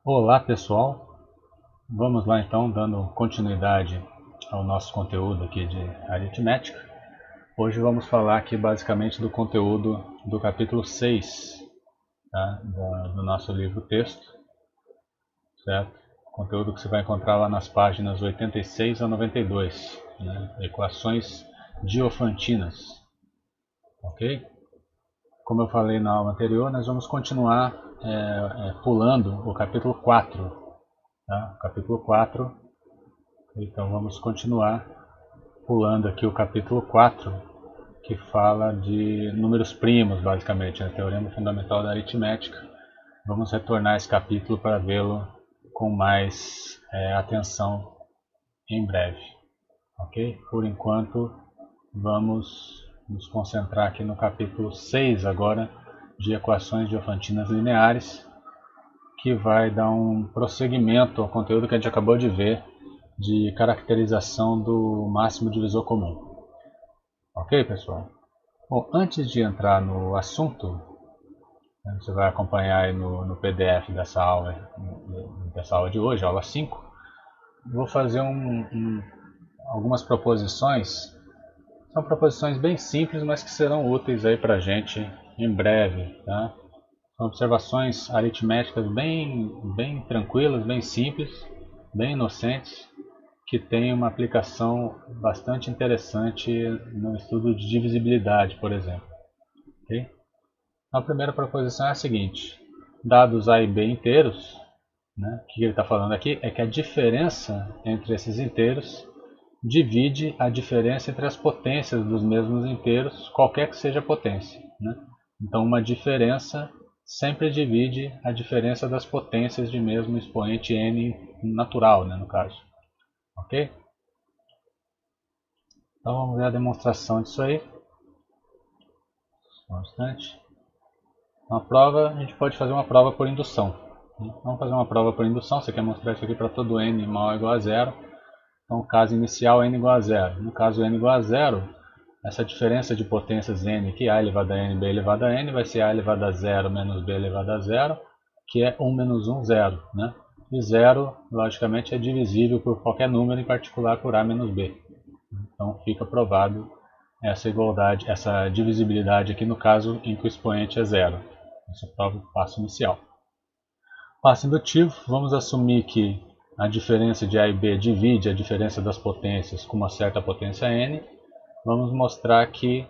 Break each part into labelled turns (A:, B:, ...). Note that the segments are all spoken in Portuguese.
A: Olá pessoal, vamos lá então dando continuidade ao nosso conteúdo aqui de aritmética. Hoje vamos falar aqui basicamente do conteúdo do capítulo 6, tá? do nosso livro texto, certo? Conteúdo que você vai encontrar lá nas páginas 86 a 92, né? Equações diofantinas, ok? Como eu falei na aula anterior, nós vamos continuar pulando o capítulo 4, tá? Capítulo 4. Então vamos continuar pulando aqui o capítulo 4, que fala de números primos, basicamente, né? Teorema fundamental da aritmética. Vamos retornar a esse capítulo para vê-lo com mais atenção em breve. Ok? Por enquanto, vamos nos concentrar aqui no capítulo 6 agora, de equações diofantinas lineares, que vai dar um prosseguimento ao conteúdo que a gente acabou de ver de caracterização do máximo divisor comum. Ok, pessoal? Bom, antes de entrar no assunto, né, você vai acompanhar aí no PDF dessa aula de hoje, aula 5, vou fazer algumas proposições. São proposições bem simples, mas que serão úteis aí para a gente em breve. Tá? São observações aritméticas bem tranquilas, bem simples, bem inocentes, que tem uma aplicação bastante interessante no estudo de divisibilidade, por exemplo. Okay? A primeira proposição é a seguinte: dados A e B inteiros, né, o que ele está falando aqui é que a diferença entre esses inteiros divide a diferença entre as potências dos mesmos inteiros, qualquer que seja a potência. Né? Então, uma diferença sempre divide a diferença das potências de mesmo expoente n natural, né, no caso. Ok? Então vamos ver a demonstração disso aí. Só um instante. Uma prova, a gente pode fazer uma prova por indução. Vamos fazer uma prova por indução. Você quer mostrar isso aqui para todo n maior ou igual a zero. Então, o caso inicial n igual a zero. No caso n igual a zero, essa diferença de potências n aqui, a elevado a n, b elevado a n, vai ser a elevado a zero menos b elevado a zero, que é 1 menos 1, 0. Né? E 0, logicamente, é divisível por qualquer número, em particular por a menos b. Então, fica provado essa igualdade, essa divisibilidade aqui no caso em que o expoente é zero. Esse é o passo inicial. Passo indutivo, vamos assumir que a diferença de A e B divide a diferença das potências com uma certa potência n. Vamos mostrar que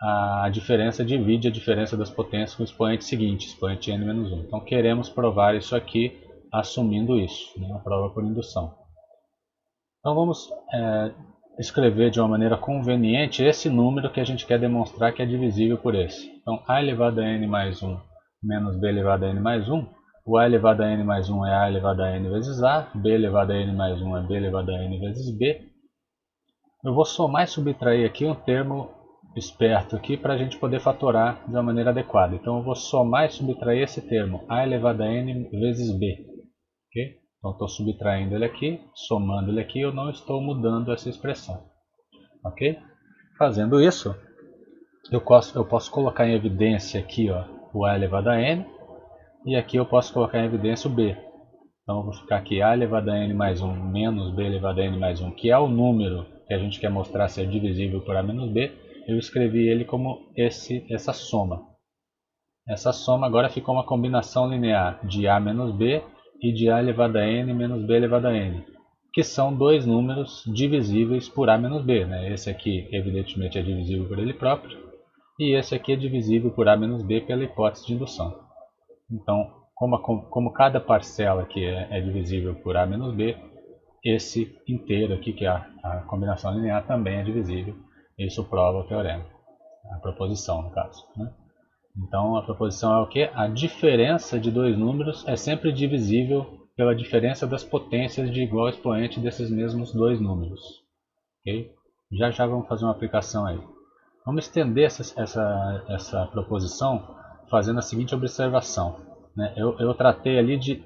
A: a diferença divide a diferença das potências com o expoente seguinte, expoente n menos 1. Então queremos provar isso aqui assumindo isso, né, uma prova por indução. Então vamos escrever de uma maneira conveniente esse número que a gente quer demonstrar que é divisível por esse. Então, a elevado a n mais 1 menos b elevado a n mais 1. O a elevado a n mais 1 é a elevado a n vezes a. B elevado a n mais 1 é b elevado a n vezes b. Eu vou somar e subtrair aqui um termo esperto aqui para a gente poder fatorar de uma maneira adequada. Então, eu vou somar e subtrair esse termo, a elevado a n vezes b. Okay? Então, estou subtraindo ele aqui, somando ele aqui, eu não estou mudando essa expressão. Ok? Fazendo isso, eu posso colocar em evidência aqui ó, o a elevado a n, e aqui eu posso colocar em evidência o b. Então, eu vou ficar aqui a elevado a n mais 1 menos b elevado a n mais 1, que é o número que a gente quer mostrar ser divisível por a menos b. Eu escrevi ele como essa soma. Essa soma agora ficou uma combinação linear de a menos b e de a elevado a n menos b elevado a n, que são dois números divisíveis por a menos b. Né? Esse aqui, evidentemente, é divisível por ele próprio, e esse aqui é divisível por a menos b pela hipótese de indução. Então, como cada parcela aqui é divisível por a menos b, esse inteiro aqui, que é a combinação linear, também é divisível. Isso prova o teorema, a proposição, no caso. Né? Então, a proposição é o que? A diferença de dois números é sempre divisível pela diferença das potências de igual expoente desses mesmos dois números. Okay? Já já vamos fazer uma aplicação aí. Vamos estender essa proposição fazendo a seguinte observação. Né? Eu tratei ali de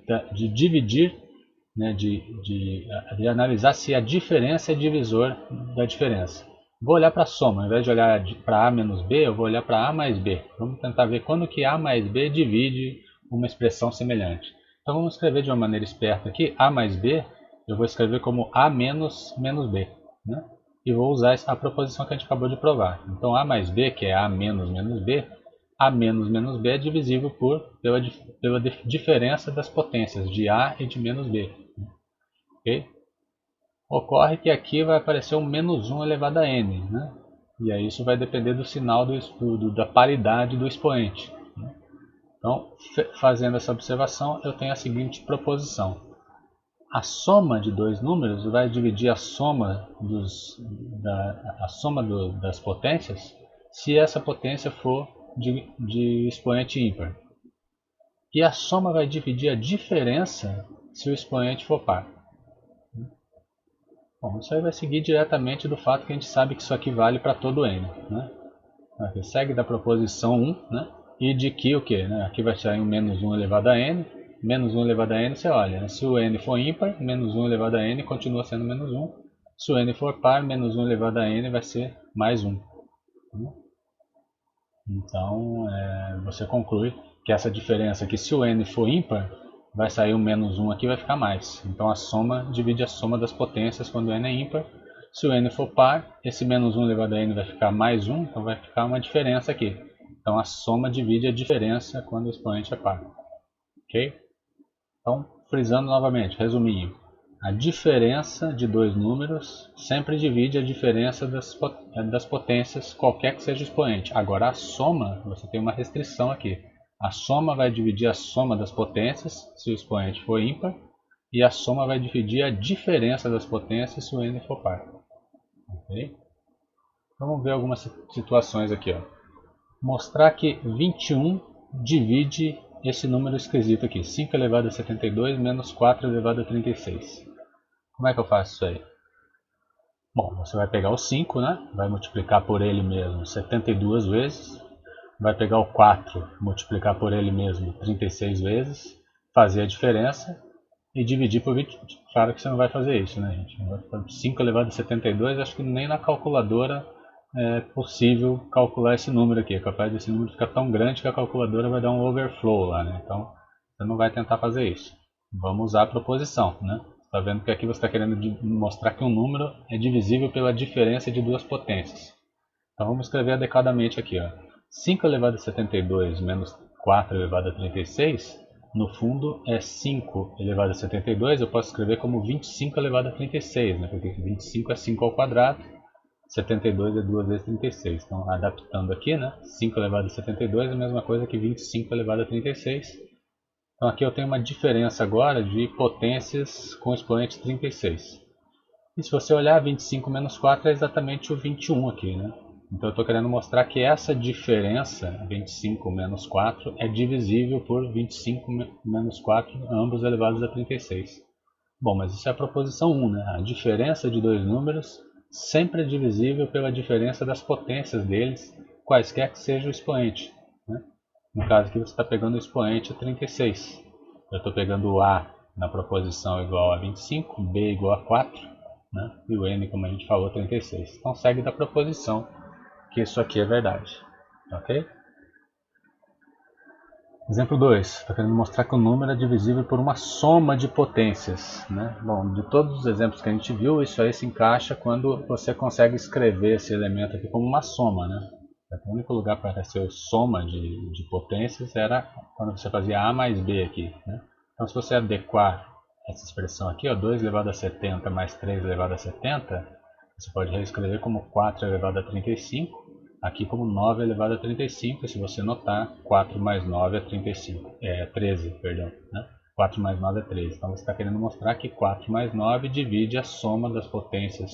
A: dividir, né? de analisar se a diferença é divisor da diferença. Vou olhar para a soma, ao invés de olhar para A menos B, eu vou olhar para A mais B. Vamos tentar ver quando que A mais B divide uma expressão semelhante. Então vamos escrever de uma maneira esperta aqui. A mais B, eu vou escrever como A menos B. Né? E vou usar a proposição que a gente acabou de provar. Então A mais B, que é A menos B, A menos B é divisível pela diferença das potências de A e de menos B. Okay? Ocorre que aqui vai aparecer um menos 1 elevado a n. Né? E aí isso vai depender do sinal da paridade do expoente. Né? Então, fazendo essa observação, eu tenho a seguinte proposição. A soma de dois números vai dividir a soma, das potências se essa potência for de expoente ímpar. E a soma vai dividir a diferença se o expoente for par. Bom, isso aí vai seguir diretamente do fato que a gente sabe que isso aqui vale para todo n. Né? Aqui segue da proposição 1, né? E de que o que? Né? Aqui vai sair um menos 1 elevado a n. Menos 1 elevado a n, você olha, né? Se o n for ímpar, menos 1 elevado a n continua sendo menos 1. Se o n for par, menos 1 elevado a n vai ser mais 1. Então, você conclui que essa diferença aqui, se o n for ímpar, vai sair o menos 1 aqui e vai ficar mais. Então a soma divide a soma das potências quando o n é ímpar. Se o n for par, esse menos 1 elevado a n vai ficar mais 1, então vai ficar uma diferença aqui. Então a soma divide a diferença quando o expoente é par. Ok? Então, frisando novamente, resuminho. A diferença de dois números sempre divide a diferença das potências, qualquer que seja o expoente. Agora a soma, você tem uma restrição aqui. A soma vai dividir a soma das potências, se o expoente for ímpar, e a soma vai dividir a diferença das potências, se o n for par. Okay? Vamos ver algumas situações aqui. Ó. Mostrar que 21 divide esse número esquisito aqui, 5 elevado a 72 menos 4 elevado a 36. Como é que eu faço isso aí? Bom, você vai pegar o 5, né? Vai multiplicar por ele mesmo 72 vezes. Vai pegar o 4, multiplicar por ele mesmo 36 vezes. Fazer a diferença e dividir por 20. Claro que você não vai fazer isso, né, gente? 5 elevado a 72, acho que nem na calculadora é possível calcular esse número aqui. É capaz desse número ficar tão grande que a calculadora vai dar um overflow lá, né? Então, você não vai tentar fazer isso. Vamos usar a proposição, né? Está vendo que aqui você está querendo mostrar que um número é divisível pela diferença de duas potências. Então vamos escrever adequadamente aqui. Ó. 5 elevado a 72 menos 4 elevado a 36, no fundo é 5 elevado a 72, eu posso escrever como 25 elevado a 36, né? Porque 25 é 5 ao quadrado, 72 é 2 vezes 36. Então adaptando aqui, né? 5 elevado a 72 é a mesma coisa que 25 elevado a 36. Então aqui eu tenho uma diferença agora de potências com expoente 36. E se você olhar, 25 menos 4 é exatamente o 21 aqui, né? Então eu estou querendo mostrar que essa diferença, 25 menos 4, é divisível por 25 menos 4, ambos elevados a 36. Bom, mas isso é a proposição 1, né? A diferença de dois números sempre é divisível pela diferença das potências deles, quaisquer que seja o expoente. Né? No caso aqui você está pegando o expoente a 36. Eu estou pegando o A na proposição igual a 25, B igual a 4, né? E o N, como a gente falou, 36. Então segue da proposição que isso aqui é verdade. Ok? Exemplo 2. Estou querendo mostrar que o número é divisível por uma soma de potências. Né? Bom, de todos os exemplos que a gente viu, isso aí se encaixa quando você consegue escrever esse elemento aqui como uma soma. Né? O único lugar para aparecer o soma de potências era quando você fazia A mais B aqui. Né? Então se você adequar essa expressão aqui, ó, 2 elevado a 70 mais 3 elevado a 70, você pode reescrever como 4 elevado a 35, aqui como 9 elevado a 35, e se você notar, 4 mais 9 é 35, 13, perdão. Né? 4 mais 9 é 13. Então você está querendo mostrar que 4 mais 9 divide a soma das potências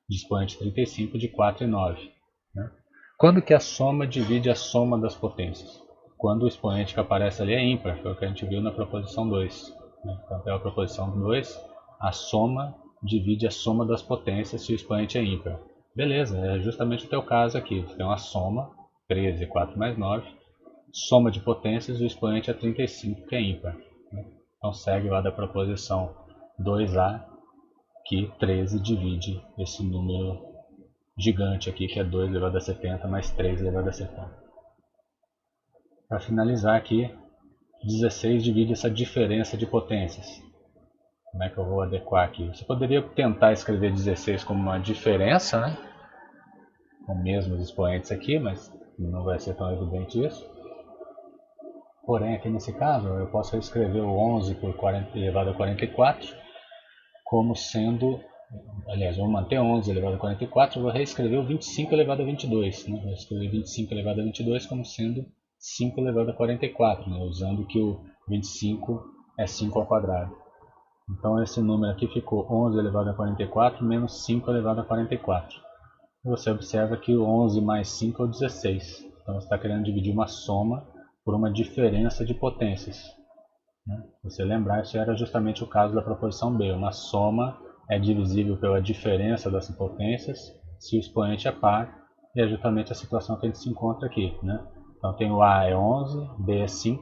A: de expoente 35 de 4 e 9. Né? Quando que a soma divide a soma das potências? Quando o expoente que aparece ali é ímpar, foi o que a gente viu na proposição 2. Né? Então, pela proposição 2, a soma divide a soma das potências se o expoente é ímpar. Beleza, é justamente o teu caso aqui. Você tem uma soma, 13, 4 mais 9, soma de potências, o expoente é 35, que é ímpar. Né? Então segue lá da proposição 2A, que 13 divide esse número gigante aqui, que é 2 elevado a 70 mais 3 elevado a 70. Para finalizar aqui, 16 divide essa diferença de potências. Como é que eu vou adequar aqui? Você poderia tentar escrever 16 como uma diferença, né? Com mesmos expoentes aqui, mas não vai ser tão evidente isso. Porém, aqui nesse caso, eu posso reescrever o 11 por 40 elevado a 44 como sendo, aliás, vou manter 11 elevado a 44, eu vou reescrever o 25 elevado a 22, né? Vou escrever 25 elevado a 22 como sendo 5 elevado a 44, né? Usando que o 25 é 5 ao quadrado. Então esse número aqui ficou 11 elevado a 44 menos 5 elevado a 44. E você observa que o 11 mais 5 é o 16. Então você está querendo dividir uma soma por uma diferença de potências. Se você lembrar, isso era justamente o caso da proposição B. Uma soma é divisível pela diferença das potências se o expoente é par, e é justamente a situação que a gente se encontra aqui, né? Então tem o A é 11, B é 5.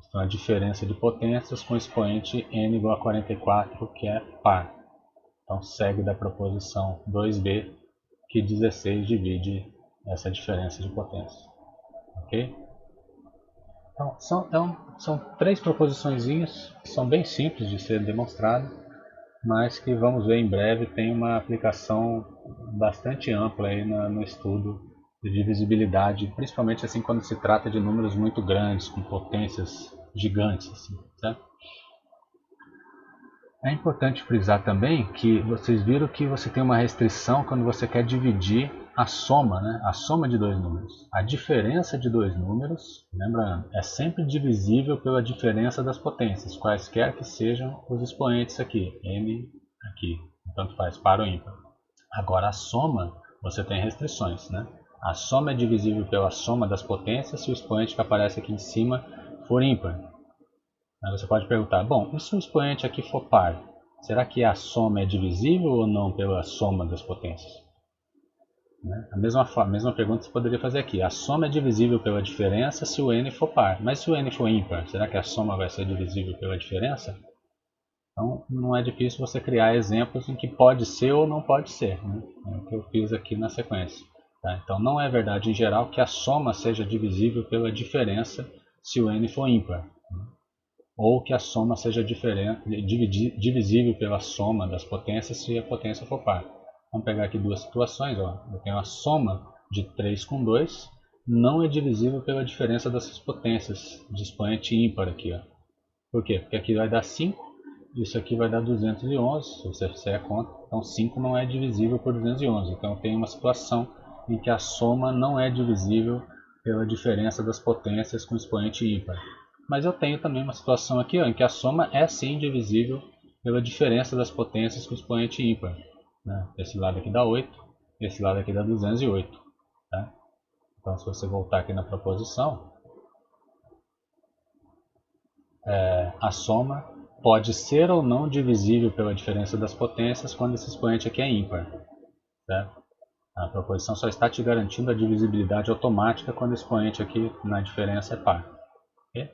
A: Então a diferença de potências com o expoente n igual a 44, que é par. Então segue da proposição 2b, que 16 divide essa diferença de potência. Ok? Então são três proposiçõezinhas que são bem simples de ser demonstrado, mas que vamos ver em breve tem uma aplicação bastante ampla aí no estudo de divisibilidade, principalmente assim quando se trata de números muito grandes, com potências gigantes. Assim, certo? É importante frisar também que vocês viram que você tem uma restrição quando você quer dividir a soma, né? A soma de dois números. A diferença de dois números, lembrando, é sempre divisível pela diferença das potências, quaisquer que sejam os expoentes aqui, n aqui, tanto faz par ou ímpar. Agora a soma, você tem restrições, né? A soma é divisível pela soma das potências se o expoente que aparece aqui em cima for ímpar. Aí você pode perguntar, bom, e se o expoente aqui for par? Será que a soma é divisível ou não pela soma das potências? A mesma pergunta você poderia fazer aqui. A soma é divisível pela diferença se o n for par. Mas se o n for ímpar, será que a soma vai ser divisível pela diferença? Então não é difícil você criar exemplos em que pode ser ou não pode ser. Né? É o que eu fiz aqui na sequência. Tá? Então não é verdade em geral que a soma seja divisível pela diferença se o n for ímpar. Ou que a soma seja divisível pela soma das potências se a potência for par. Vamos pegar aqui duas situações. Ó. Eu tenho a soma de 3 com 2, não é divisível pela diferença dessas potências de expoente ímpar aqui. Ó. Por quê? Porque aqui vai dar 5, isso aqui vai dar 211, se você fizer a conta. Então 5 não é divisível por 211. Então eu tenho uma situação em que a soma não é divisível pela diferença das potências com expoente ímpar. Mas eu tenho também uma situação aqui ó, em que a soma é sim divisível pela diferença das potências com expoente ímpar. Né? Esse lado aqui dá 8, esse lado aqui dá 208. Tá? Então se você voltar aqui na proposição, a soma pode ser ou não divisível pela diferença das potências quando esse expoente aqui é ímpar. Certo? A proposição só está te garantindo a divisibilidade automática quando o expoente aqui na diferença é par. Okay?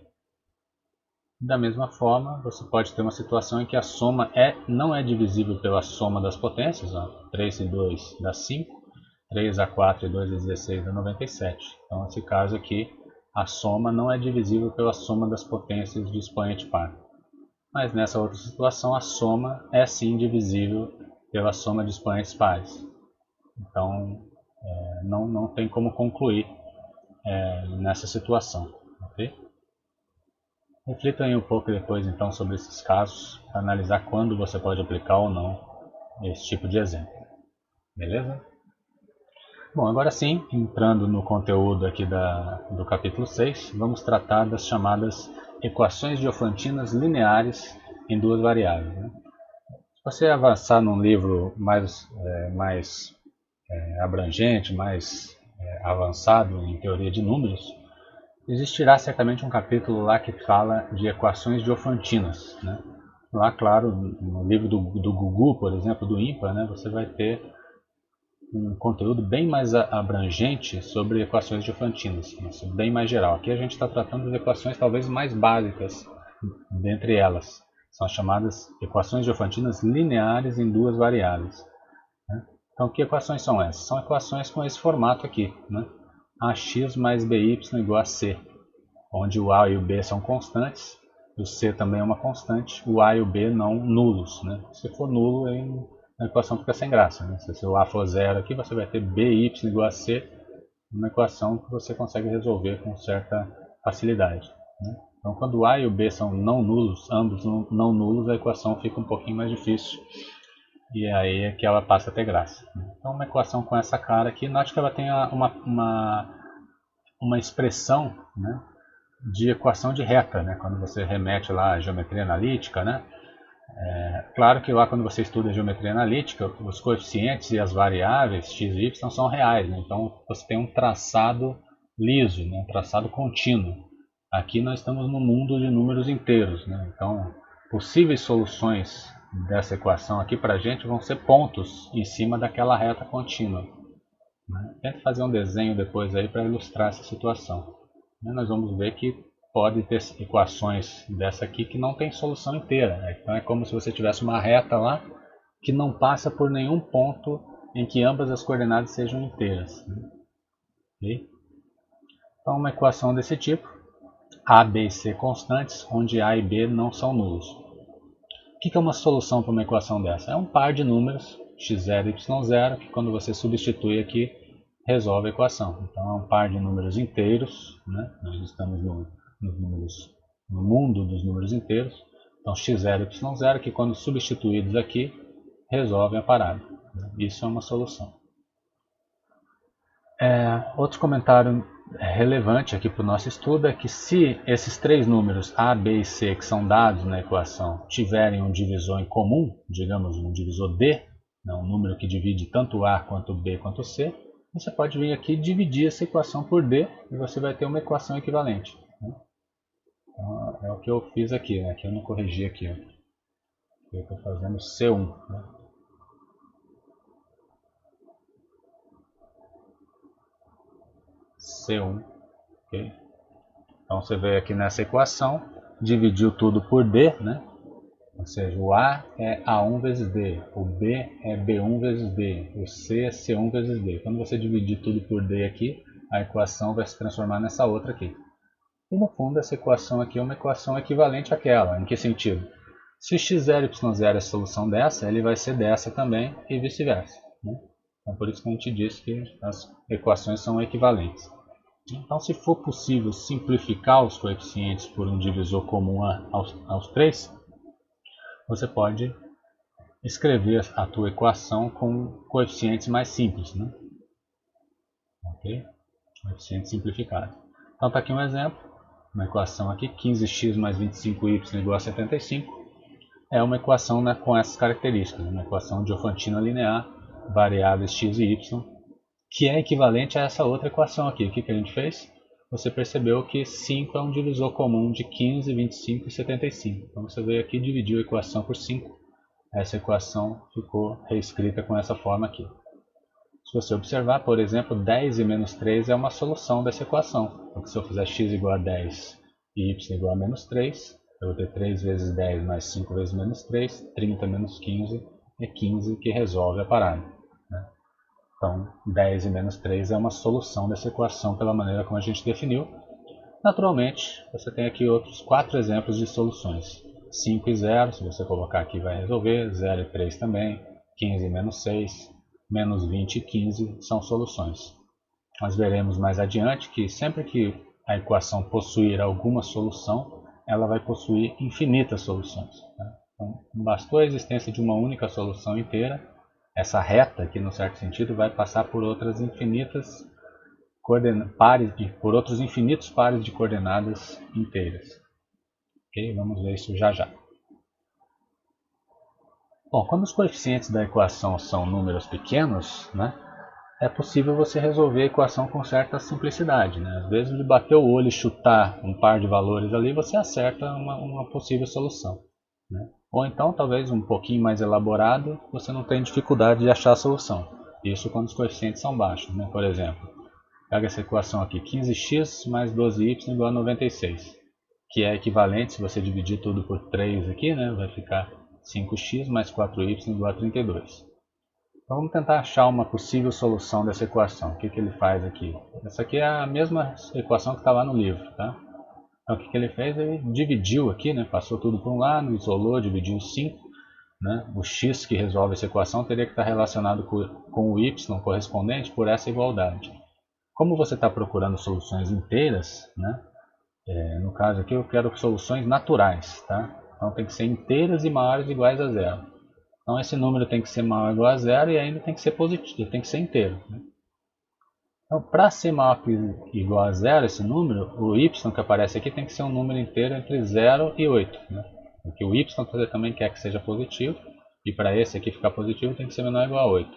A: Da mesma forma, você pode ter uma situação em que a soma não é divisível pela soma das potências. Ó. 3 e 2 dá 5, 3 a 4 e 2 a 16 dá 97. Então, nesse caso aqui, a soma não é divisível pela soma das potências de expoente par. Mas nessa outra situação, a soma é sim divisível pela soma de expoentes pares. Então, não tem como concluir nessa situação. Okay? Reflita aí um pouco depois então sobre esses casos, para analisar quando você pode aplicar ou não esse tipo de exemplo. Beleza? Bom, agora sim, entrando no conteúdo aqui do capítulo 6, vamos tratar das chamadas equações diofantinas lineares em duas variáveis. Né? Se você avançar num livro mais abrangente, mais avançado em teoria de números, existirá certamente um capítulo lá que fala de equações diofantinas. Né? Lá, claro, no livro do Gugu, por exemplo, do IMPA, né, você vai ter um conteúdo bem mais abrangente sobre equações diofantinas, bem mais geral. Aqui a gente está tratando de equações talvez mais básicas dentre elas. São as chamadas equações diofantinas lineares em duas variáveis. Né? Então, que equações são essas? São equações com esse formato aqui. Né? AX mais BY igual a C. onde o A e o B são constantes, o C também é uma constante, o A e o B não nulos, né? Se for nulo, aí a equação fica sem graça, né? Se o A for zero aqui, você vai ter BY igual a C, uma equação que você consegue resolver com certa facilidade, né? Então, quando o A e o B são não nulos, ambos não nulos, a equação fica um pouquinho mais difícil, e aí é que ela passa a ter graça. Então, uma equação com essa cara aqui, note que ela tem uma expressão, né, de equação de reta, né, quando você remete lá à geometria analítica, né. Claro que lá quando você estuda geometria analítica, os coeficientes e as variáveis x e y são reais, né, então você tem um traçado liso, né, um traçado contínuo. Aqui nós estamos no mundo de números inteiros, né, então possíveis soluções dessa equação aqui para a gente vão ser pontos em cima daquela reta contínua, né. Tente fazer um desenho depois aí para ilustrar essa situação. Nós vamos ver que pode ter equações dessa aqui que não tem solução inteira. Então é como se você tivesse uma reta lá que não passa por nenhum ponto em que ambas as coordenadas sejam inteiras, né? Okay? Então uma equação desse tipo, A, B e C constantes, onde A e B não são nulos. O que é uma solução para uma equação dessa? É um par de números, x0 e y0, que quando você substitui aqui, resolve a equação. Então é um par de números inteiros, né? Nós estamos no mundo dos números inteiros. Então x0 e y0, que quando substituídos aqui, resolvem a parada. Isso é uma solução. Outro comentário relevante aqui para o nosso estudo é que se esses três números A, B e C que são dados na equação tiverem um divisor em comum, digamos um divisor D, né, um número que divide tanto A quanto B quanto C, você pode vir aqui e dividir essa equação por D e você vai ter uma equação equivalente, né? Então, é o que eu fiz aqui, né? Aqui eu não corrigi aqui, ó. Eu estou fazendo C1, né? C1, ok? Então você veio aqui nessa equação, dividiu tudo por D, né? Ou seja, o A é A1 vezes D, o B é B1 vezes D, o C é C1 vezes D. Quando você dividir tudo por D aqui, a equação vai se transformar nessa outra aqui. E no fundo essa equação aqui é uma equação equivalente àquela. Em que sentido? Se x0 e y0 é a solução dessa, ele vai ser dessa também e vice-versa, né? Então por isso que a gente disse que as equações são equivalentes. Então se for possível simplificar os coeficientes por um divisor comum aos três, você pode escrever a tua equação com coeficientes mais simples, né? Ok? Coeficiente simplificado. Então está aqui um exemplo, uma equação aqui, 15x mais 25y igual a 75. É uma equação, né, com essas características, uma equação diofantina linear, variáveis x e y, que é equivalente a essa outra equação aqui. O que a gente fez? Você percebeu que 5 é um divisor comum de 15, 25 e 75. Então você veio aqui e dividiu a equação por 5. Essa equação ficou reescrita com essa forma aqui. Se você observar, por exemplo, 10 e menos 3 é uma solução dessa equação. Porque se eu fizer x igual a 10 e y igual a menos 3, eu vou ter 3 vezes 10 mais 5 vezes menos 3, 30 menos 15 é 15 que resolve a parada, né? Então 10 e menos 3 é uma solução dessa equação pela maneira como a gente definiu. Naturalmente, você tem aqui outros 4 exemplos de soluções. 5 e 0, se você colocar aqui vai resolver, 0 e 3 também, 15 e menos 6, menos 20 e 15 são soluções. Nós veremos mais adiante que sempre que a equação possuir alguma solução, ela vai possuir infinitas soluções, tá? Então, bastou a existência de uma única solução inteira, essa reta aqui, no certo sentido, vai passar por outras infinitas pares, por outros infinitos pares de coordenadas inteiras. Ok? Vamos ver isso já já. Bom, quando os coeficientes da equação são números pequenos, né, é possível você resolver a equação com certa simplicidade, né? Às vezes, de bater o olho e chutar um par de valores ali, você acerta uma possível solução, né? Ou então, talvez um pouquinho mais elaborado, você não tem dificuldade de achar a solução. Isso quando os coeficientes são baixos, né? Por exemplo, pega essa equação aqui, 15x mais 12y igual a 96, que é equivalente, se você dividir tudo por 3 aqui, né, vai ficar 5x mais 4y igual a 32. Então vamos tentar achar uma possível solução dessa equação. O que ele faz aqui? Essa aqui é a mesma equação que está lá no livro, tá? Então o que ele fez? Ele dividiu aqui, né? Passou tudo para um lado, isolou, dividiu 5. Né? O x que resolve essa equação teria que estar relacionado com o y correspondente por essa igualdade. Como você está procurando soluções inteiras, né? No caso aqui eu quero soluções naturais. Tá? Então tem que ser inteiras e maiores ou iguais a zero. Então esse número tem que ser maior ou igual a zero e ainda tem que ser positivo, tem que ser inteiro. Né? Então, para ser maior ou igual a zero esse número, o y que aparece aqui tem que ser um número inteiro entre 0 e 8. Né? Porque o y você também quer que seja positivo, e para esse aqui ficar positivo tem que ser menor ou igual a 8.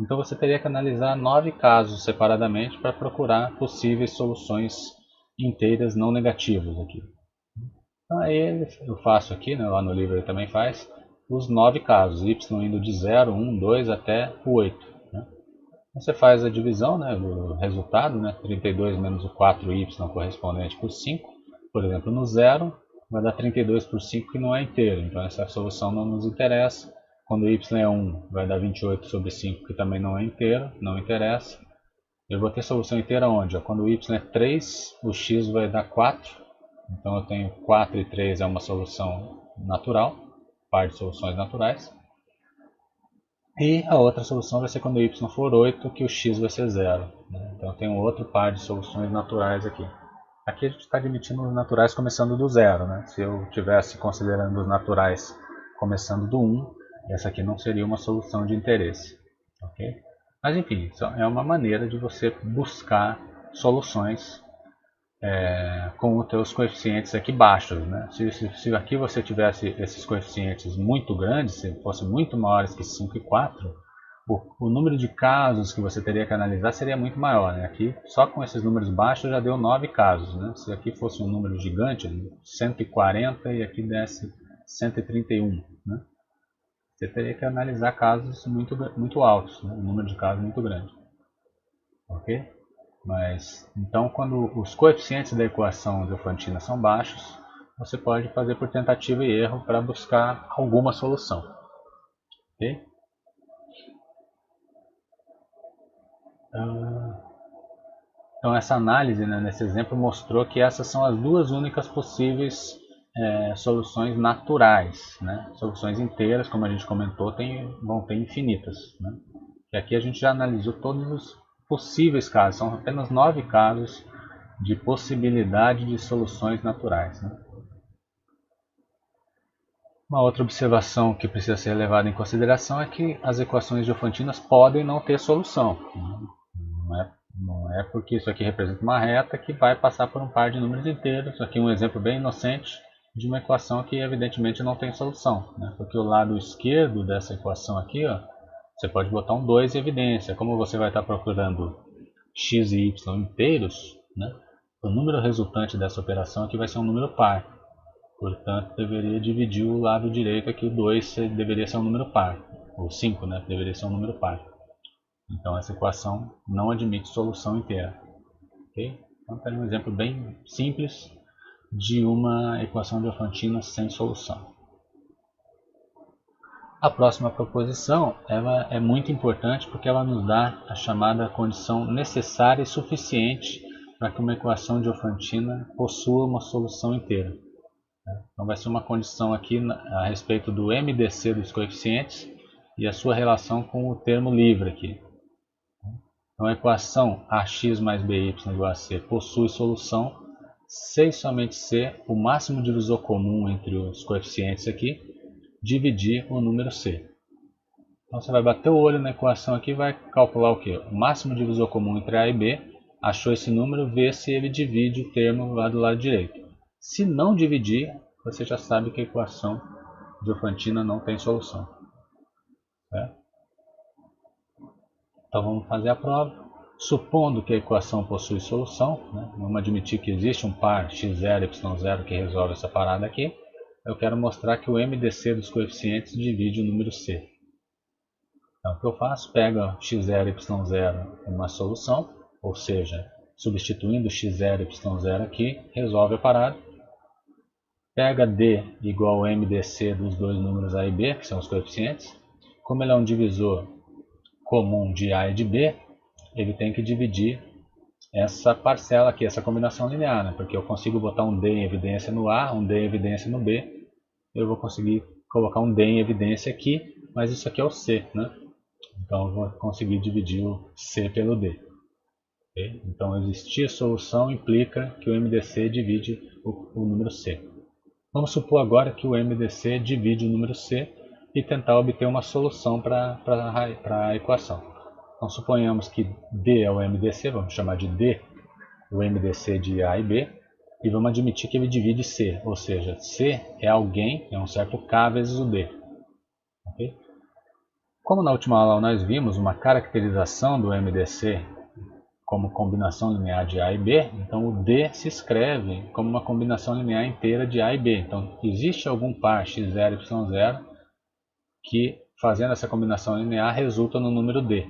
A: Então você teria que analisar 9 casos separadamente para procurar possíveis soluções inteiras não negativas aqui. Então aí eu faço aqui, né, lá no livro ele também faz, os 9 casos, y indo de 0, 1, 2 até o 8. Você faz a divisão, né, do resultado, né, 32 menos o 4y correspondente por 5. Por exemplo, no 0 vai dar 32 por 5 que não é inteiro, então essa solução não nos interessa. Quando y é 1 vai dar 28 sobre 5 que também não é inteiro, não interessa. Eu vou ter solução inteira onde? Quando y é 3, o x vai dar 4. Então eu tenho 4 e 3 é uma solução natural, par de soluções naturais. E a outra solução vai ser quando y for 8, que o x vai ser 0. Né? Então eu tenho outro par de soluções naturais aqui. Aqui a gente está admitindo os naturais começando do 0. Né? Se eu estivesse considerando os naturais começando do 1, essa aqui não seria uma solução de interesse. Okay? Mas enfim, isso é uma maneira de você buscar soluções com os teus coeficientes aqui baixos. Né? Se aqui você tivesse esses coeficientes muito grandes, se fossem muito maiores que 5 e 4, o número de casos que você teria que analisar seria muito maior. Né? Aqui, só com esses números baixos já deu 9 casos. Né? Se aqui fosse um número gigante, 140 e aqui desse 131, né? Você teria que analisar casos muito altos, né? Um número de casos muito grande. Ok? Mas, então, quando os coeficientes da equação diofantina são baixos, você pode fazer por tentativa e erro para buscar alguma solução. Okay? Então, essa análise, né, nesse exemplo mostrou que essas são as duas únicas possíveis soluções naturais. Né? Soluções inteiras, como a gente comentou, vão ter infinitas. Né? E aqui a gente já analisou todos os possíveis casos, são apenas 9 casos de possibilidade de soluções naturais. Né? Uma outra observação que precisa ser levada em consideração é que as equações diofantinas podem não ter solução. Não é porque isso aqui representa uma reta que vai passar por um par de números inteiros. Aqui um exemplo bem inocente de uma equação que evidentemente não tem solução. Né? Porque o lado esquerdo dessa equação aqui, ó, você pode botar um 2 em evidência. Como você vai estar procurando x e y inteiros, né? O número resultante dessa operação aqui vai ser um número par. Portanto, deveria dividir o lado direito aqui. O 2 deveria ser um número par. Ou 5, né? Deveria ser um número par. Então essa equação não admite solução inteira. Okay? Então tem um exemplo bem simples de uma equação diofantina sem solução. A próxima proposição ela é muito importante porque ela nos dá a chamada condição necessária e suficiente para que uma equação diofantina possua uma solução inteira. Então vai ser uma condição aqui a respeito do MDC dos coeficientes e a sua relação com o termo livre aqui. Então a equação AX mais BY igual a C possui solução se e somente se o máximo divisor comum entre os coeficientes aqui dividir o número C. Então você vai bater o olho na equação aqui e vai calcular o que? O máximo divisor comum entre A e B, achou esse número, vê se ele divide o termo lá do lado direito. Se não dividir, você já sabe que a equação diofantina não tem solução. Certo? Então vamos fazer a prova. Supondo que a equação possui solução, né? Vamos admitir que existe um par x0 e y0 que resolve essa parada aqui. Eu quero mostrar que o MDC dos coeficientes divide o número C. Então o que eu faço? Pego x0 e y0 uma solução, ou seja, substituindo x0 e y0 aqui, resolve a parada. Pega D igual ao MDC dos dois números A e B, que são os coeficientes. Como ele é um divisor comum de A e de B, ele tem que dividir essa parcela aqui, essa combinação linear, né? Porque eu consigo botar um D em evidência no A, um D em evidência no B, eu vou conseguir colocar um D em evidência aqui, mas isso aqui é o C, né? Então eu vou conseguir dividir o C pelo D. Okay? Então existir solução implica que o MDC divide o número C. Vamos supor agora que o MDC divide o número C e tentar obter uma solução para a equação. Então suponhamos que D é o MDC, vamos chamar de D o MDC de A e B, e vamos admitir que ele divide C, ou seja, C é alguém, é um certo K vezes o D. Okay? Como na última aula nós vimos uma caracterização do MDC como combinação linear de A e B, então o D se escreve como uma combinação linear inteira de A e B. Então existe algum par x0, y0 que, fazendo essa combinação linear, resulta no número D.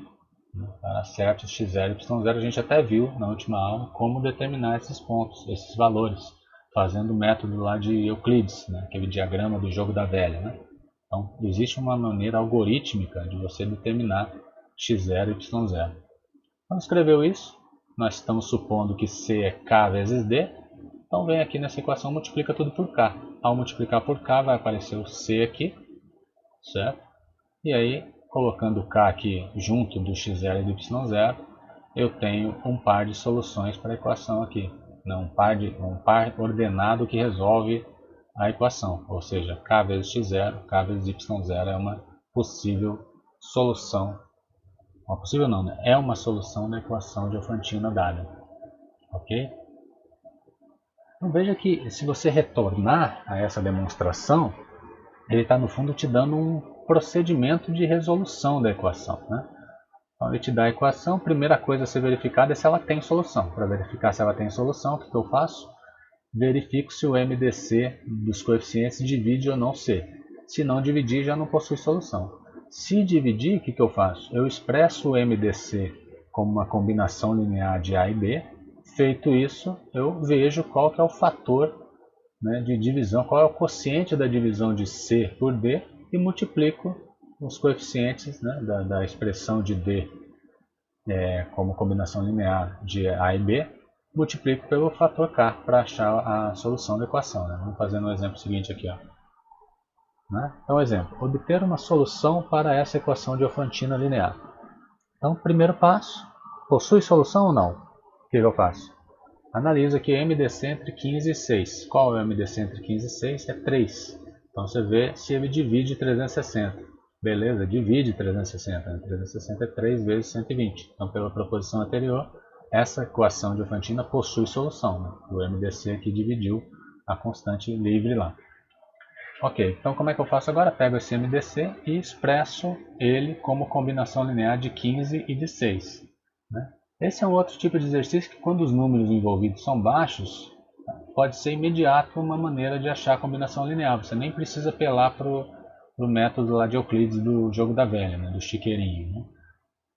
A: Para certos x0 e y0, a gente até viu na última aula como determinar esses pontos, esses valores, fazendo o método lá de Euclides, né? Aquele diagrama do jogo da velha. Né? Então existe uma maneira algorítmica de você determinar x0 e y0. Quando escreveu isso, nós estamos supondo que C é K vezes D, então vem aqui nessa equação, multiplica tudo por K. Ao multiplicar por K vai aparecer o C aqui, certo? E aí, colocando o K aqui junto do x0 e do y0, eu tenho um par de soluções para a equação aqui. Um par ordenado que resolve a equação, ou seja, K vezes x0, K vezes y0 é uma possível solução. Uma possível não, né? É uma solução da equação diofantina dada. Ok? Então veja que se você retornar a essa demonstração, ele está no fundo te dando um procedimento de resolução da equação. Né? Então ele te dá a equação, a primeira coisa a ser verificada é se ela tem solução. Para verificar se ela tem solução, o que eu faço? Verifico se o MDC dos coeficientes divide ou não C. Se não dividir, já não possui solução. Se dividir, o que eu faço? Eu expresso o MDC como uma combinação linear de A e B. Feito isso, eu vejo qual que é o fator, né, de divisão, qual é o quociente da divisão de C por D e multiplico os coeficientes, né, da expressão de D como combinação linear de A e B, multiplico pelo fator K para achar a solução da equação. Né? Vamos fazer no exemplo seguinte aqui. Ó. Né? Então, exemplo, obter uma solução para essa equação diofantina linear. Então, primeiro passo, possui solução ou não? O que eu faço? Analiso aqui MDC entre 15 e 6. Qual é o MDC entre 15 e 6? É 3. Então você vê se ele divide 360. Beleza, divide 360. Né? 360 é 3 vezes 120. Então pela proposição anterior, essa equação diofantina possui solução. Né? O MDC aqui dividiu a constante livre lá. Ok, então como é que eu faço agora? Pego esse MDC e expresso ele como combinação linear de 15 e de 6. Né? Esse é um outro tipo de exercício que, quando os números envolvidos são baixos, pode ser imediato uma maneira de achar a combinação linear. Você nem precisa apelar para o método lá de Euclides do jogo da velha, né? Do chiqueirinho.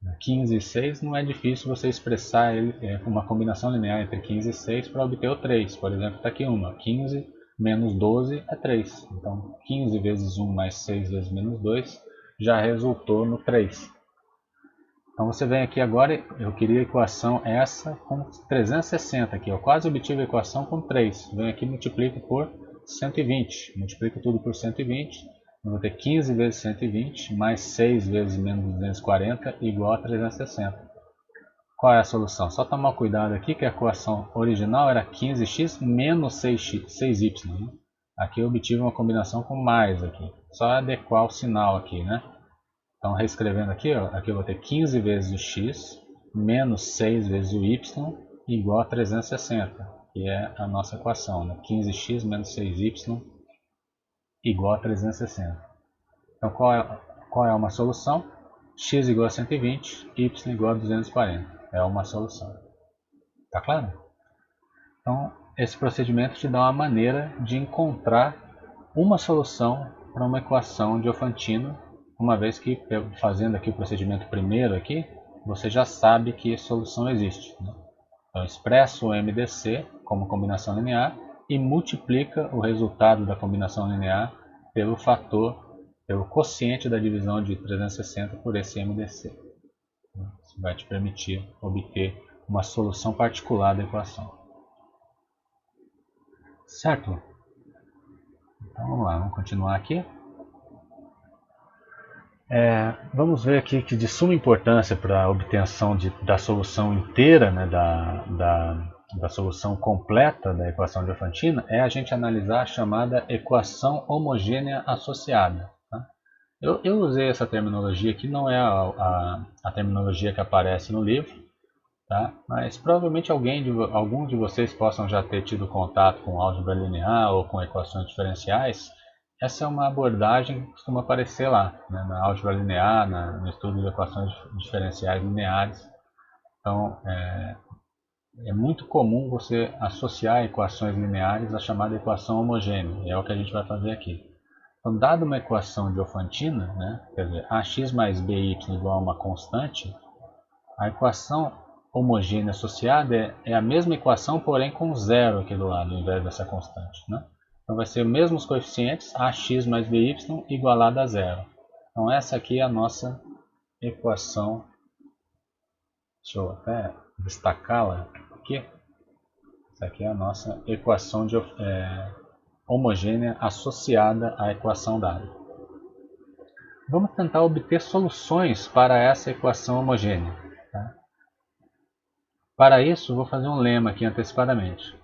A: Né? 15 e 6 não é difícil você expressar ele, uma combinação linear entre 15 e 6 para obter o 3. Por exemplo, está aqui uma. 15 menos 12 é 3. Então 15 vezes 1 mais 6 vezes menos 2 já resultou no 3. Então você vem aqui agora, eu queria a equação essa com 360 aqui. Eu quase obtive a equação com 3. Venho aqui e multiplico por 120. Multiplico tudo por 120. Eu vou ter 15 vezes 120 mais 6 vezes menos 240 igual a 360. Qual é a solução? Só tomar cuidado aqui que a equação original era 15x menos 6y. Né? Aqui eu obtive uma combinação com mais aqui. Só adequar o sinal aqui, né? Então, reescrevendo aqui, ó, aqui eu vou ter 15 vezes o x menos 6 vezes o y igual a 360, que é a nossa equação. Né? 15x menos 6y igual a 360. Então, qual é uma solução? X igual a 120, y igual a 240. É uma solução. Tá claro? Então, esse procedimento te dá uma maneira de encontrar uma solução para uma equação diofantina, uma vez que, fazendo aqui o procedimento primeiro aqui, você já sabe que a solução existe. Né? Então, expressa o MDC como combinação linear e multiplica o resultado da combinação linear pelo quociente da divisão de 360 por esse MDC. Isso vai te permitir obter uma solução particular da equação. Certo? Então vamos lá, vamos continuar aqui. Vamos ver aqui que de suma importância para a obtenção da solução inteira, né, da solução completa da equação diofantina, é a gente analisar a chamada equação homogênea associada. Tá? Eu usei essa terminologia que não é a terminologia que aparece no livro, tá? Mas provavelmente alguns de vocês possam já ter tido contato com álgebra linear ou com equações diferenciais. Essa é uma abordagem que costuma aparecer lá, né, na álgebra linear, no estudo de equações diferenciais lineares. Então, é muito comum você associar equações lineares à chamada equação homogênea, e é o que a gente vai fazer aqui. Então, dada uma equação diofantina, né, quer dizer, ax mais by igual a uma constante, a equação homogênea associada é a mesma equação, porém com zero aqui do lado, ao invés dessa constante. Né? Então vai ser os mesmos coeficientes, ax mais by igualado a zero. Então essa aqui é a nossa equação. Deixa eu até destacá-la aqui. Essa aqui é a nossa equação homogênea associada à equação dada. Vamos tentar obter soluções para essa equação homogênea. Tá? Para isso, vou fazer um lema aqui antecipadamente.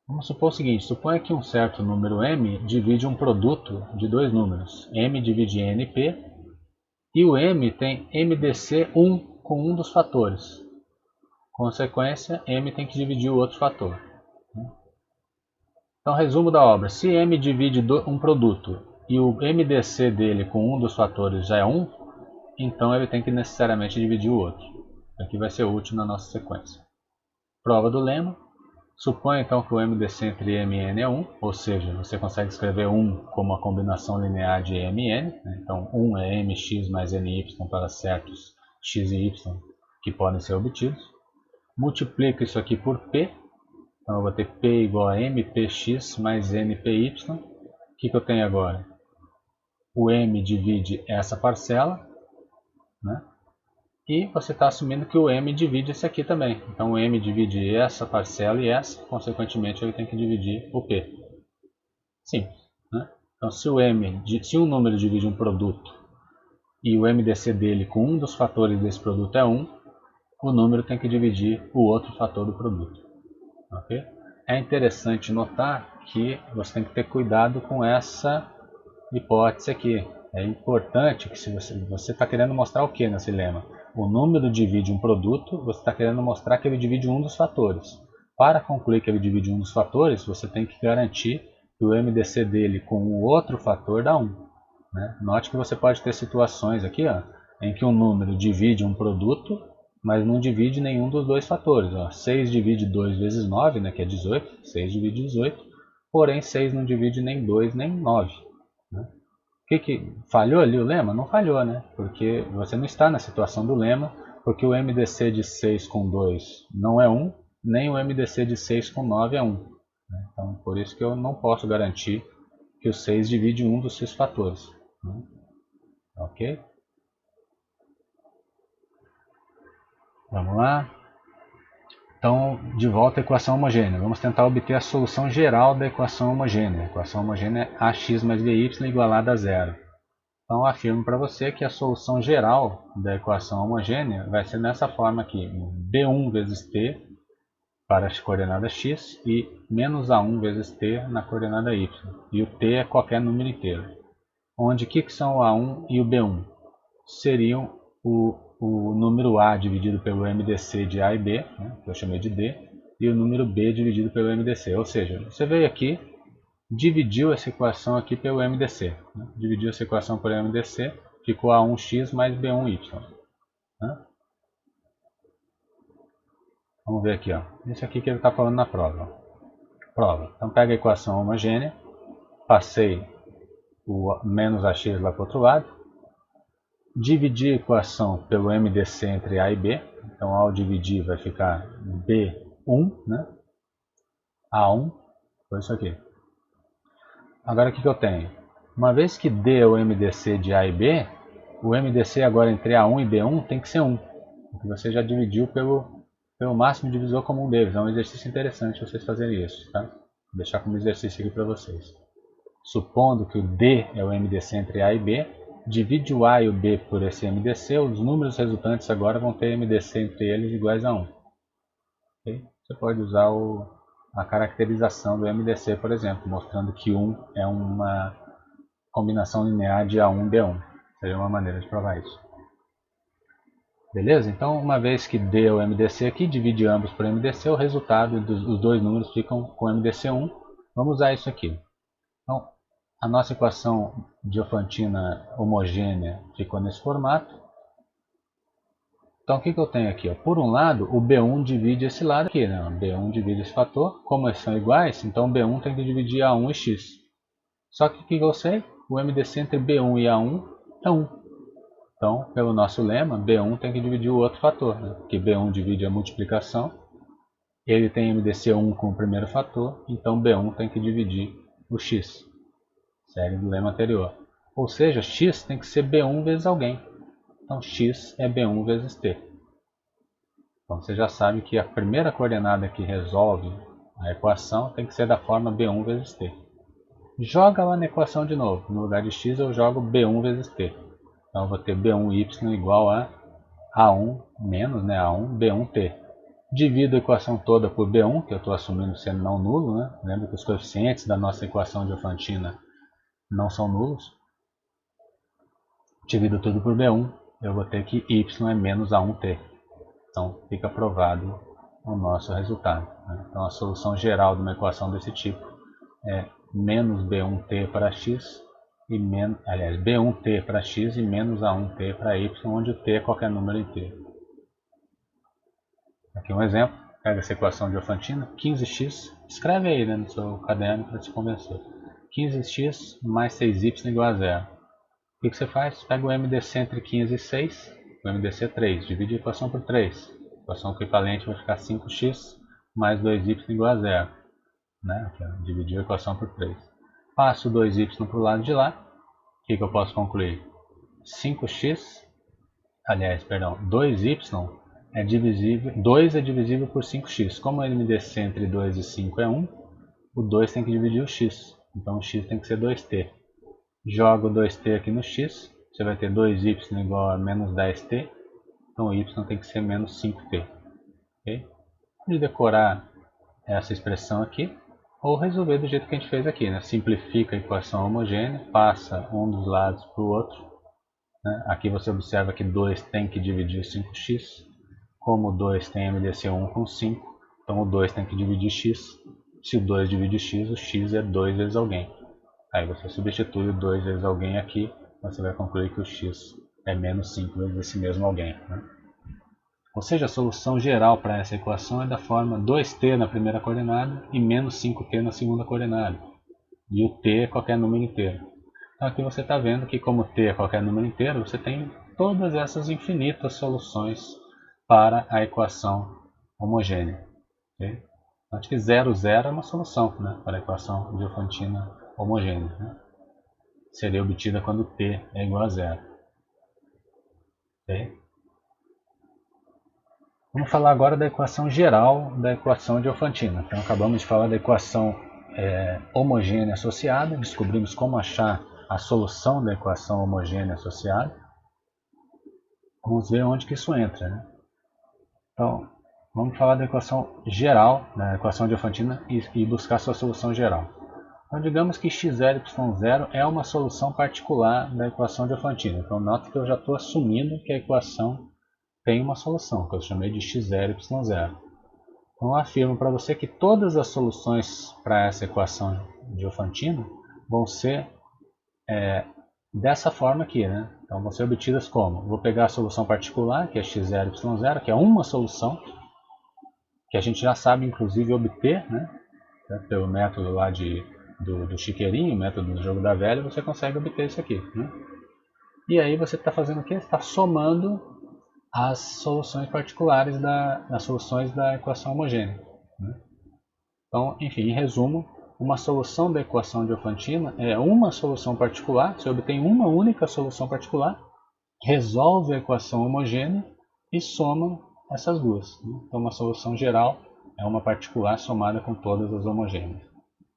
A: Vamos supor o seguinte, suponha que um certo número m divide um produto de dois números, m divide np, e o m tem mdc 1 com um dos fatores. Consequência, m tem que dividir o outro fator. Então, resumo da obra, se m divide um produto e o mdc dele com um dos fatores já é 1, então ele tem que necessariamente dividir o outro. Aqui vai ser útil na nossa sequência. Prova do lema. Suponha então que o MDC entre m e n é 1, ou seja, você consegue escrever 1 como uma combinação linear de m e n. Né? Então 1 é mx mais ny para certos x e y que podem ser obtidos. Multiplica isso aqui por p. Então eu vou ter p igual a mpx mais npy. O que eu tenho agora? O m divide essa parcela, né? E você está assumindo que o m divide esse aqui também. Então o m divide essa parcela e essa, consequentemente ele tem que dividir o p. Simples. Né? Então se um número divide um produto e o MDC dele com um dos fatores desse produto é 1, o número tem que dividir o outro fator do produto. Okay? É interessante notar que você tem que ter cuidado com essa hipótese aqui. É importante que se você está querendo mostrar o que nesse lema? O número divide um produto, você está querendo mostrar que ele divide um dos fatores. Para concluir que ele divide um dos fatores, você tem que garantir que o MDC dele com o outro fator dá 1. Né? Note que você pode ter situações aqui, ó, em que um número divide um produto, mas não divide nenhum dos dois fatores. Ó. 6 divide 2 vezes 9, né, que é 18. 6 divide 18, porém 6 não divide nem 2 nem 9. Né? Que falhou ali o lema? Não falhou, né? Porque você não está na situação do lema, porque o MDC de 6 com 2 não é 1, nem o MDC de 6 com 9 é 1. Né? Então, por isso que eu não posso garantir que o 6 divide um dos seus fatores. Né? Ok? Vamos lá. Então, de volta à equação homogênea. Vamos tentar obter a solução geral da equação homogênea. A equação homogênea é ax mais by igualada a zero. Então, afirmo para você que a solução geral da equação homogênea vai ser nessa forma aqui. B1 vezes t para as coordenadas x e menos a1 vezes t na coordenada y. E o t é qualquer número inteiro. Onde o que são o a1 e o b1? Seriam o número a dividido pelo MDC de a e b, né, que eu chamei de d, e o número b dividido pelo MDC. Ou seja, você veio aqui, dividiu essa equação aqui pelo MDC. Né? Dividiu essa equação pelo MDC, ficou A1x mais B1y. Né? Vamos ver aqui. Ó. Isso aqui que ele está falando na prova. Prova. Então pega a equação homogênea, passei o menos ax lá para o outro lado, dividi a equação pelo MDC entre A e B. Então ao dividir vai ficar B1, né? A1, foi isso aqui. Agora o que eu tenho? Uma vez que D é o MDC de A e B, o MDC agora entre A1 e B1 tem que ser 1. porque você já dividiu pelo máximo divisor comum deles. É um exercício interessante vocês fazerem isso, tá? Vou deixar como exercício aqui para vocês. Supondo que o D é o MDC entre A e B, divide o A e o B por esse MDC, os números resultantes agora vão ter MDC entre eles iguais a 1. Okay? Você pode usar a caracterização do MDC, por exemplo, mostrando que 1 é uma combinação linear de A1 e B1. Seria uma maneira de provar isso. Beleza? Então, uma vez que D é o MDC aqui, divide ambos por MDC, o resultado dos dois números ficam com MDC1. Vamos usar isso aqui. Então, a nossa equação diofantina homogênea ficou nesse formato. Então, o que eu tenho aqui? Por um lado, o B1 divide esse lado aqui, né? B1 divide esse fator. Como eles são iguais, então B1 tem que dividir A1 e X. Só que o que eu sei? O MDC entre B1 e A1 é 1. Então, pelo nosso lema, B1 tem que dividir o outro fator, né? Porque B1 divide a multiplicação. Ele tem MDC 1 com o primeiro fator, então B1 tem que dividir o X. Segue do lema anterior. Ou seja, X tem que ser B1 vezes alguém. Então, X é B1 vezes T. Então, você já sabe que a primeira coordenada que resolve a equação tem que ser da forma B1 vezes T. Joga lá na equação de novo. No lugar de X, eu jogo B1 vezes T. Então, eu vou ter B1y igual a A1 menos, né, A1 B1T. Divido a equação toda por B1, que eu estou assumindo sendo não nulo. Né? Lembra que os coeficientes da nossa equação diofantina não são nulos. Divido tudo por B1, eu vou ter que y é menos A1T. Então, fica provado o nosso resultado. Né? Então, a solução geral de uma equação desse tipo é menos B1T para x, aliás, B1T para x e menos A1T para y, onde o T é qualquer número inteiro. Aqui um exemplo, pega essa equação diofantina, 15x, escreve aí, né, no seu caderno para se convencer. 15x mais 6y igual a 0. O que você faz? Pega o MDC entre 15 e 6, o MDC é 3, divide a equação por 3. A equação equivalente vai ficar 5x mais 2y igual a 0. Né? Dividir a equação por 3. Passo o 2y para o lado de lá. O que eu posso concluir? 5x, aliás, perdão, 2y é divisível, 2 é divisível por 5x. Como o MDC entre 2 e 5 é 1, o 2 tem que dividir o x. Então o x tem que ser 2t. Joga o 2t aqui no x, você vai ter 2y igual a menos 10t. Então o y tem que ser menos 5t. Okay? Pode decorar essa expressão aqui, ou resolver do jeito que a gente fez aqui, né? Simplifica a equação homogênea, passa um dos lados para o outro. Né? Aqui você observa que 2 tem que dividir 5x. Como o 2 tem MDC 1 com 5, então o 2 tem que dividir x. Se o 2 divide x, o x é 2 vezes alguém. Aí você substitui o 2 vezes alguém aqui, você vai concluir que o x é menos 5 vezes esse mesmo alguém. Né? Ou seja, a solução geral para essa equação é da forma 2t na primeira coordenada e menos 5t na segunda coordenada. E o t é qualquer número inteiro. Então aqui você está vendo que como t é qualquer número inteiro, você tem todas essas infinitas soluções para a equação homogênea. Okay? Acho que 0, 0 é uma solução, né, para a equação diofantina homogênea. Né? Seria obtida quando t é igual a 0. Okay? Vamos falar agora da equação geral da equação diofantina. Então, acabamos de falar da equação homogênea associada, descobrimos como achar a solução da equação homogênea associada. Vamos ver onde que isso entra. Né? Então, vamos falar da equação geral, da equação diofantina e buscar sua solução geral. Então, digamos que x0, y0 é uma solução particular da equação diofantina. Então, nota que eu já estou assumindo que a equação tem uma solução, que eu chamei de x0, y0. Então, eu afirmo para você que todas as soluções para essa equação diofantina vão ser dessa forma aqui, né? Então, vão ser obtidas como? Vou pegar a solução particular, que é x0, y0, que é uma solução, que a gente já sabe, inclusive, obter, né? Pelo método lá do chiqueirinho, o método do jogo da velha, você consegue obter isso aqui. Né? E aí você está fazendo o quê? Você está somando as soluções particulares das soluções da equação homogênea. Né? Então, enfim, em resumo, uma solução da equação diofantina é uma solução particular, você obtém uma única solução particular, resolve a equação homogênea e soma essas duas. Né? Então uma solução geral é uma particular somada com todas as homogêneas.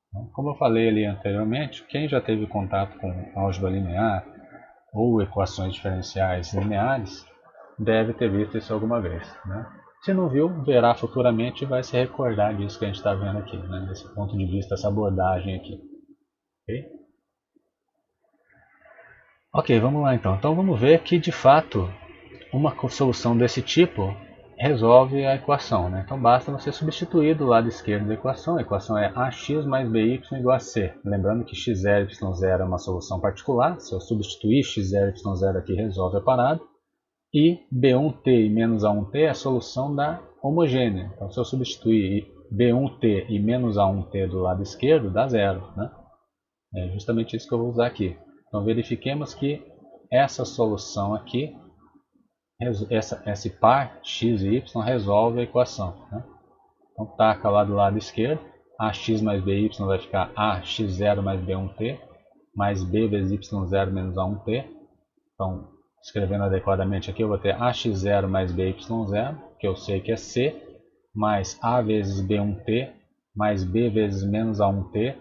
A: Então, como eu falei ali anteriormente, quem já teve contato com álgebra linear ou equações diferenciais lineares deve ter visto isso alguma vez. Né? Se não viu, verá futuramente e vai se recordar disso que a gente está vendo aqui, né? Desse ponto de vista, essa abordagem aqui. Ok? Ok, vamos lá então. Então vamos ver que de fato uma solução desse tipo resolve a equação. Né? Então basta você substituir do lado esquerdo da equação. A equação é ax mais by igual a c. Lembrando que x0, y0 é uma solução particular. Se eu substituir x0, y0 aqui, resolve a parada. E b1t e menos a1t é a solução da homogênea. Então se eu substituir b1t e menos a1t do lado esquerdo, dá zero. Né? É justamente isso que eu vou usar aqui. Então verifiquemos que essa solução aqui, esse par x e y resolve a equação. Né? Então taca lá do lado esquerdo, ax mais by vai ficar ax0 mais b1t, mais b vezes y0 menos a1t. Então, escrevendo adequadamente aqui, eu vou ter ax0 mais by0, que eu sei que é c, mais a vezes b1t, mais b vezes menos a1t.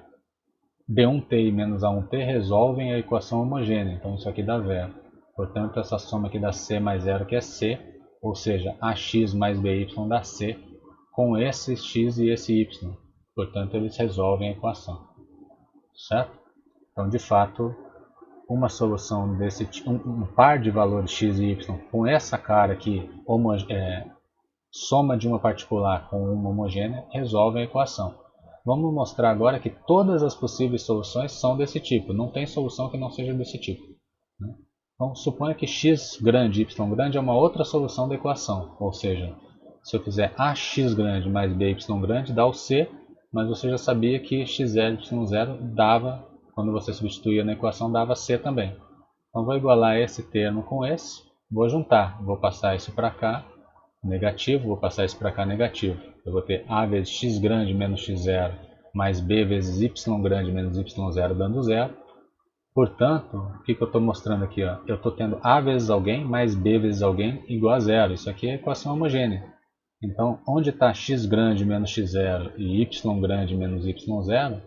A: b1t e menos a1t resolvem a equação homogênea, então isso aqui dá zero. Portanto, essa soma aqui dá c mais zero, que é c, ou seja, ax mais by dá c, com esse x e esse y. Portanto, eles resolvem a equação. Certo? Então, de fato, uma solução desse tipo, um par de valores x e y com essa cara aqui, soma de uma particular com uma homogênea, resolve a equação. Vamos mostrar agora que todas as possíveis soluções são desse tipo. Não tem solução que não seja desse tipo. Né? Então, suponha que x grande e y grande é uma outra solução da equação. Ou seja, se eu fizer ax grande mais by grande, dá o c, mas você já sabia que x0, y0 dava, quando você substituía na equação, dava c também. Então, vou igualar esse termo com esse, vou juntar, vou passar isso para cá, negativo, vou passar isso para cá, negativo. Eu vou ter a vezes x grande menos x0 mais b vezes y grande menos y0 dando zero. Portanto, o que eu estou mostrando aqui? Ó? Eu estou tendo a vezes alguém mais b vezes alguém igual a zero. Isso aqui é a equação homogênea. Então, onde está x grande menos x0 e y grande menos y0,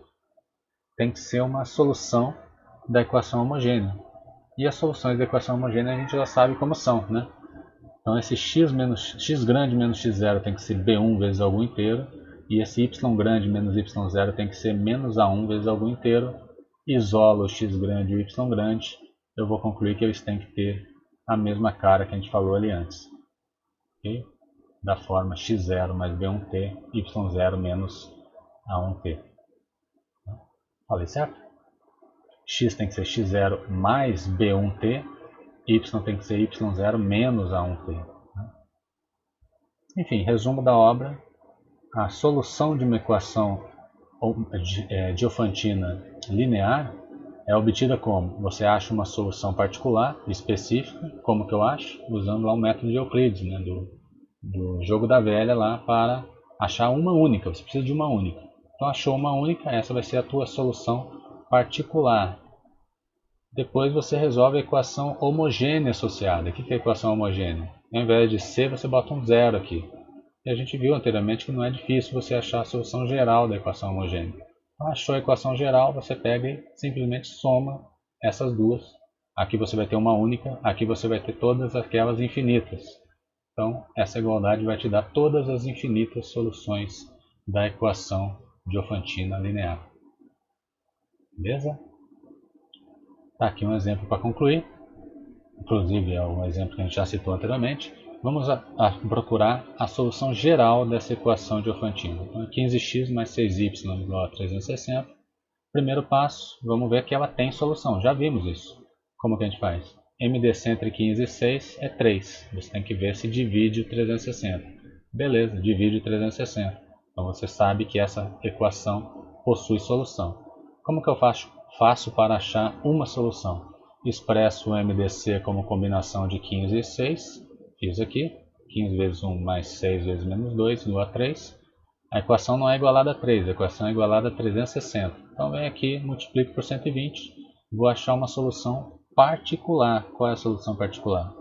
A: tem que ser uma solução da equação homogênea. E as soluções da equação homogênea a gente já sabe como são, né? Então esse x grande menos x0 tem que ser b1 vezes algum inteiro, e esse y grande menos y0 tem que ser menos a1 vezes algum inteiro. Isolo o x grande e o y grande, eu vou concluir que eles têm que ter a mesma cara que a gente falou ali antes. Okay? Da forma x0 mais b1t, y0 menos a1t. Falei certo? X tem que ser x0 mais b1t, y tem que ser y0 menos a1t. Enfim, resumo da obra. A solução de uma equação diofantina linear é obtida como? Você acha uma solução particular, específica, como que eu acho? Usando lá o método de Euclides, né, do jogo da velha lá, para achar uma única. Você precisa de uma única. Então achou uma única, essa vai ser a tua solução particular. Depois você resolve a equação homogênea associada. O que é a equação homogênea? Ao invés de C, você bota um zero aqui. E a gente viu anteriormente que não é difícil você achar a solução geral da equação homogênea. Então, achou a equação geral, você pega e simplesmente soma essas duas. Aqui você vai ter uma única, aqui você vai ter todas aquelas infinitas. Então, essa igualdade vai te dar todas as infinitas soluções da equação diofantina linear. Beleza? Tá aqui um exemplo para concluir. Inclusive é um exemplo que a gente já citou anteriormente. Vamos procurar a solução geral dessa equação diofantina. Então, 15x mais 6y igual a 360. Primeiro passo, vamos ver que ela tem solução. Já vimos isso. Como que a gente faz? MDC entre 15 e 6 é 3. Você tem que ver se divide o 360. Beleza, divide o 360. Então você sabe que essa equação possui solução. Como que eu faço para achar uma solução? Expresso o MDC como combinação de 15 e 6. Fiz aqui. 15 vezes 1 mais 6 vezes menos 2 igual a 3. A equação não é igualada a 3, a equação é igualada a 360. Então vem aqui, multiplico por 120. Vou achar uma solução particular. Qual é a solução particular?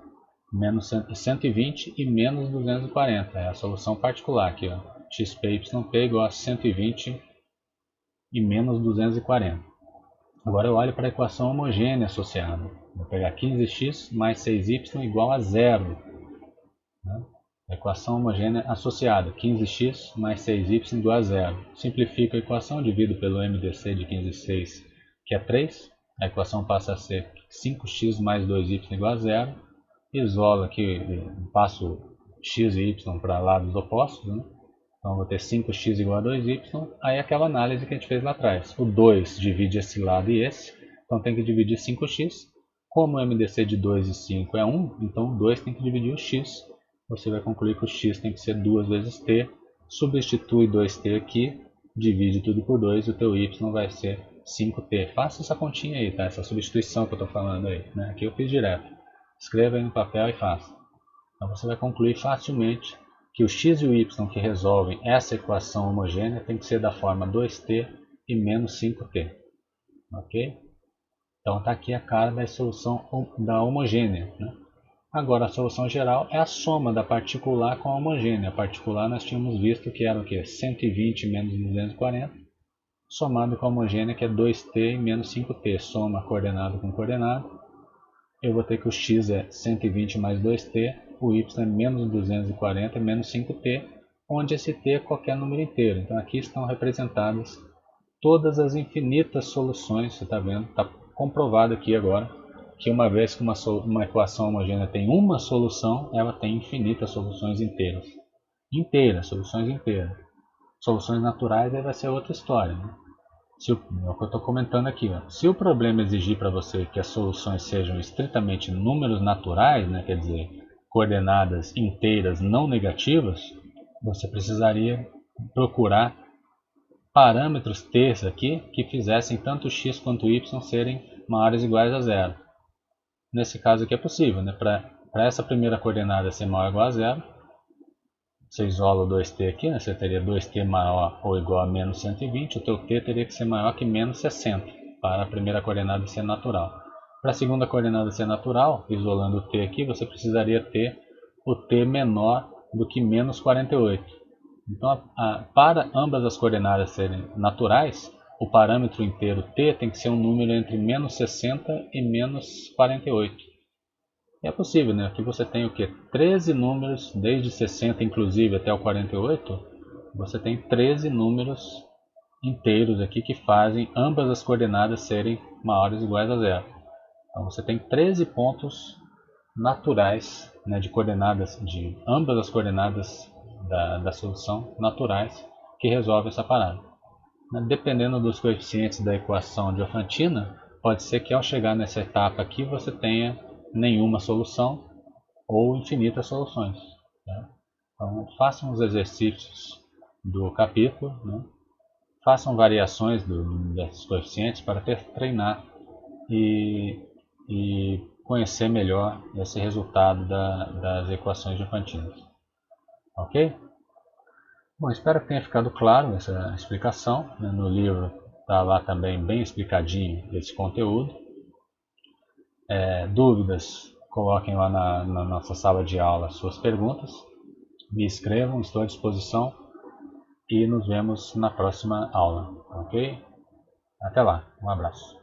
A: menos 120 e menos 240. É a solução particular aqui, ó. xp yp igual a 120 e menos 240. Agora eu olho para a equação homogênea associada. Vou pegar 15x mais 6y igual a zero. Né? Equação homogênea associada, 15x mais 6y igual a zero. Simplifico a equação, divido pelo MDC de 15,6, que é 3. A equação passa a ser 5x mais 2y igual a zero. Isolo aqui, passo x e y para lados opostos. Né? Então vou ter 5x igual a 2y. Aí aquela análise que a gente fez lá atrás. O 2 divide esse lado e esse. Então tem que dividir 5x. Como o MDC de 2 e 5 é 1, então o 2 tem que dividir o x. Você vai concluir que o x tem que ser 2 vezes t, substitui 2t aqui, divide tudo por 2 e o teu y vai ser 5t. Faça essa continha aí, tá? Essa substituição que eu estou falando aí. Né? Aqui eu fiz direto. Escreva aí no papel e faça. Então você vai concluir facilmente que o x e o y que resolvem essa equação homogênea tem que ser da forma 2t e menos 5t. Ok? Então está aqui a cara da solução da homogênea. Né? Agora a solução geral é a soma da particular com a homogênea. A particular nós tínhamos visto que era o quê? 120 menos 240, somado com a homogênea que é 2t e menos 5t. Soma coordenado com coordenado. Eu vou ter que o x é 120 mais 2t, o y é menos 240 e menos 5t, onde esse t é qualquer número inteiro. Então aqui estão representadas todas as infinitas soluções. Você está vendo? Está comprovado aqui agora que uma vez que uma equação homogênea tem uma solução, ela tem infinitas soluções inteiras. Soluções inteiras. Soluções naturais aí vai ser outra história. Né? É o que eu estou comentando aqui. Ó. Se o problema exigir para você que as soluções sejam estritamente números naturais, né, quer dizer, coordenadas inteiras não negativas, você precisaria procurar parâmetros t aqui que fizessem tanto x quanto y serem maiores ou iguais a zero. Nesse caso aqui é possível, né? Para essa primeira coordenada ser maior ou igual a zero, você isola o 2t aqui, né? Você teria 2t maior ou igual a menos 120, o teu t teria que ser maior que menos 60, para a primeira coordenada ser natural. Para a segunda coordenada ser natural, isolando o t aqui, você precisaria ter o t menor do que menos 48. Então, para ambas as coordenadas serem naturais, o parâmetro inteiro t tem que ser um número entre menos 60 e menos 48. É possível, né? Aqui você tem o que? 13 números, desde 60 inclusive até o 48, você tem 13 números inteiros aqui que fazem ambas as coordenadas serem maiores ou iguais a zero. Então você tem 13 pontos naturais, né, de coordenadas, de ambas as coordenadas da solução naturais que resolvem essa parada. Dependendo dos coeficientes da equação diofantina, pode ser que ao chegar nessa etapa aqui você tenha nenhuma solução ou infinitas soluções. Tá? Então façam os exercícios do capítulo, né? Façam variações desses coeficientes para treinar e conhecer melhor esse resultado das equações diofantinas. Ok? Bom, espero que tenha ficado claro essa explicação. Né? No livro está lá também bem explicadinho esse conteúdo. Dúvidas, coloquem lá na nossa sala de aula suas perguntas. Me escrevam, estou à disposição. E nos vemos na próxima aula. Ok? Até lá, um abraço.